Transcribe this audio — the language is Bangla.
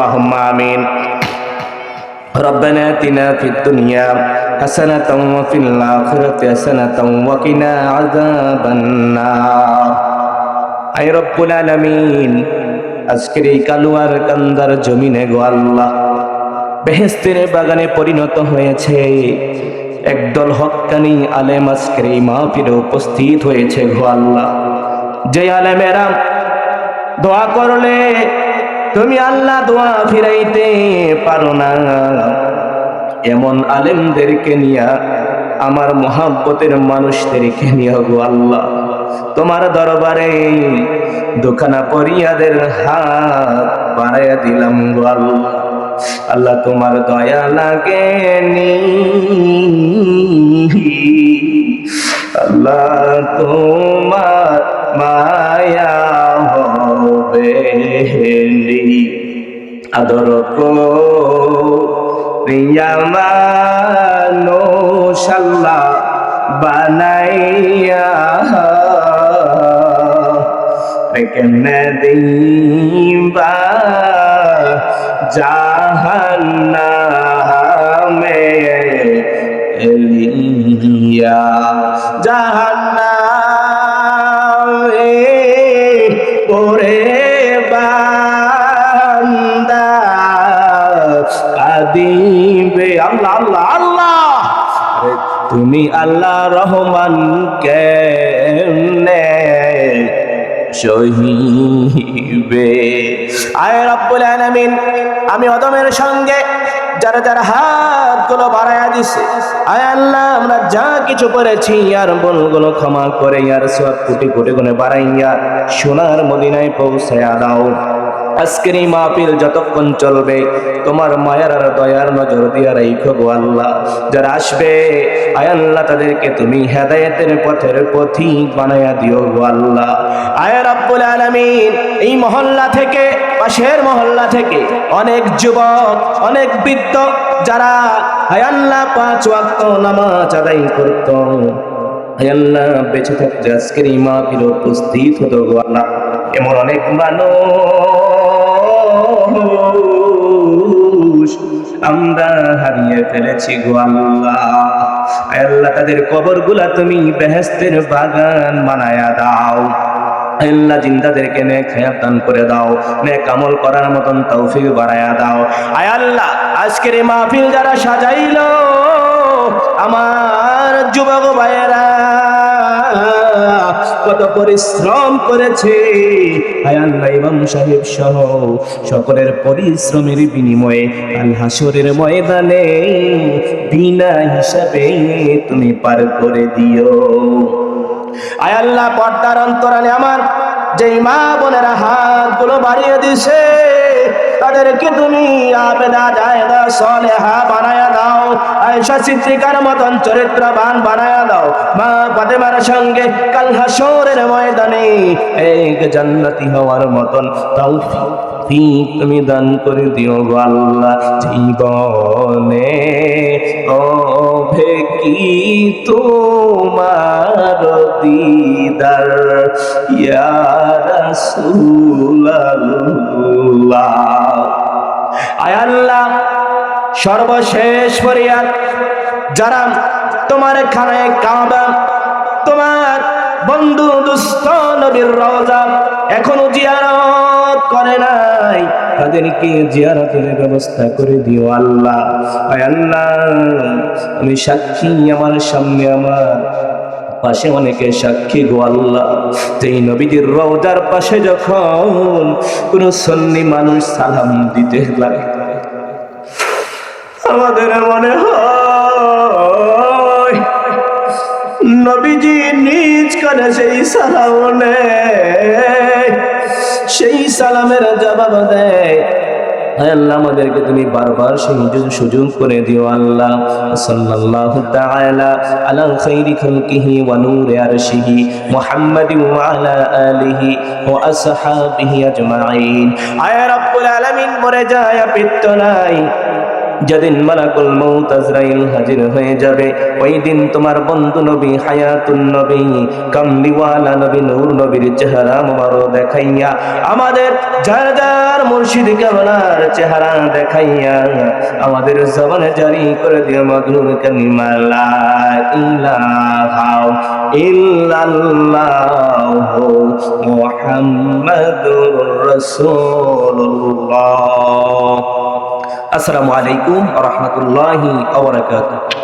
আল্লাহুম্মা আমিন। ربنا آتنا في الدنيا حسنة وفي الآخرة حسنة وقنا عذاب النار। আয় রব্বুল আলামিন, আজকের এই কালুয়ার কান্দার জমিনে গো আল্লাহ, বেহেশতের বাগানে পরিণত হয়েছে। একদল হক্কানি আলেম আজকের এই মাহফিলে উপস্থিত হয়েছে গো আল্লাহ। যে আলেমেরা দোয়া করলে তুমি আল্লাহ দোয়া ফিরাইতে পারো না, এমন আলেমদেরকে নিয়া, আমার মোহাব্বতের মানুষদেরকে নিয়ে গো আল্লাহ তোমার দরবারে দুখানা পরিয়াদের হাত বাড়াইয়া দিলাম গো আল্লাহ। আল্লাহ তোমার দয়া লাগেনি, আল্লাহ তোমার মায়া হবে আদর করিয়া মানুষ আল্লাহ বানাইয়া কেমনে দিবা জাহান্নামে এলিয়া, জাহান্নামে পড়ে বান্দা কাঁদিবে। আল্লাহ আল্লাহ আল্লাহ, তুমি আল্লাহ রহমান কেমনে সহিবে। আয় রব্বুল আলামিন, আমি অদমের সঙ্গে যারা যারা হাতগুলো বাড়াইয়া দিছে, আয় আল্লাহ আমরা যা কিছু করেছি আর ভুলগুলো ক্ষমা করে আর সওয়াব কোটি কোটি গুণে বাড়াইয়া সোনার মদিনায় পৌঁছায়া দাও। আজকের এই মাহফিল যতক্ষণ চলবে তোমার মায়ার আর দয়ার নজর দিয়া রাখো গো আল্লাহ। যারা আসবে আয় আল্লাহ তাদেরকে তুমি হেদায়েতের পথের পথিক বানায়া দিও গো আল্লাহ। আয় রব্বুল আলামিন, এই মহল্লা থেকে, পাশের মহল্লা থেকে অনেক যুবক, অনেক বৃদ্ধ যারা আয় আল্লাহ 5 ওয়াক্ত নামাজ আদায় করত, আয় আল্লাহ বেঁচে থাকতে আজকের এই মাহফিলে উপস্থিত হতো গো আল্লাহ। এমন অনেক মানুষ আমরা হারিয়ে ফেলেছি গো আল্লাহ। আয় আল্লাহ তাদের কবরগুলা তুমি বেহেশতের বাগান বানায়া দাও। আল্লাহ জিন্দাদেরকে নেক হায়াত দান করে দাও, নেক আমল করার মতন তৌফিক বাড়ায়া দাও। আয় আল্লাহ আজকের এই মাহফিল যারা সাজাইলো, আমার যুবক ভাইয়েরা কত পরিশ্রম করেছে, আয় আল্লাহ ইমাম সাহেব সহ সকলের পরিশ্রমের বিনিময়ে কাল হাসরের ময়দানে বিনা হিসাবে তুমি পার করে দিও। আয় আল্লাহ পর্দার অন্তরালে আমার যেই মা বোনেরা হাতগুলো বাড়িয়ে দিছে, তাদেরকে তুমি আবেদা জায়েদা সলেহা বানায়া দাও। আয়েশা সিদ্দিকার মতন চরিত্রবান বানায়া দাও। মা ফাতেমার সঙ্গে কাল হাসরের ময়দানে এক জান্নাতি হওয়ার মতন তৌফিক তুমি দান করে দিও গো আল্লাহ। জীবনে ওভে কি তোমার দিদার ইয়া রাসূলুল্লাহ। আয় আল্লাহ সর্বশেষ ফরিয়াদ, যারা তোমার খানায়ে কাবা, তোমার বন্ধু দুস্থ নবীর রওজা এখনো জিয়ারত করে নাই, তাদেরকে জিয়ারতের ব্যবস্থা করে দিও আল্লাহ। আয় আল্লাহ আমি সাক্ষী, আমার সামনে আমার পাশে অনেকে সাক্ষী গো আল্লাহ, এই নবীজির রওজার পাশে যখন কোন সুন্নি মানুষ সালাম দিতে লাগে, আমাদের মনে হয় নবীজি নিজ করে সেই সালাম নেয়, সেই সালামের জবাব দেয়। আল্লাহ আমাদেরকে তুমি বারবার সেই সুযোগ করে দিও আল্লাহ। সাল্লাল্লাহু তাআলা আলা খাইরি খালকিহি ওয়া নূরি আরশিহি মুহাম্মাদিন ওয়া আলা আলিহি ওয়া আসহাবিহি আজমাইন। আয় রব্বুল আলামিন, মরে যায় পিত্ত নাই, যেদিন মালাকুল মউত আজরাইল হাজির হয়ে যাবে, ওই দিন তোমার বন্ধু নবী হায়াতুন নবী কামলিওয়ালা নবী নূর নবীর চেহারা মোবারক দেখাইয়া, আমাদের যার যার মুর্শিদ কেবলার চেহারা দেখাইয়া আমাদের জবানে জারি করে দিয়ে মধুর কালিমা লা ইলাহা ইল্লাল্লাহু মুহাম্মাদুর রাসূলুল্লাহ। আসসালামু আলাইকুম ওয়া রাহমাতুল্লাহি ওয়া বারাকাতুহু।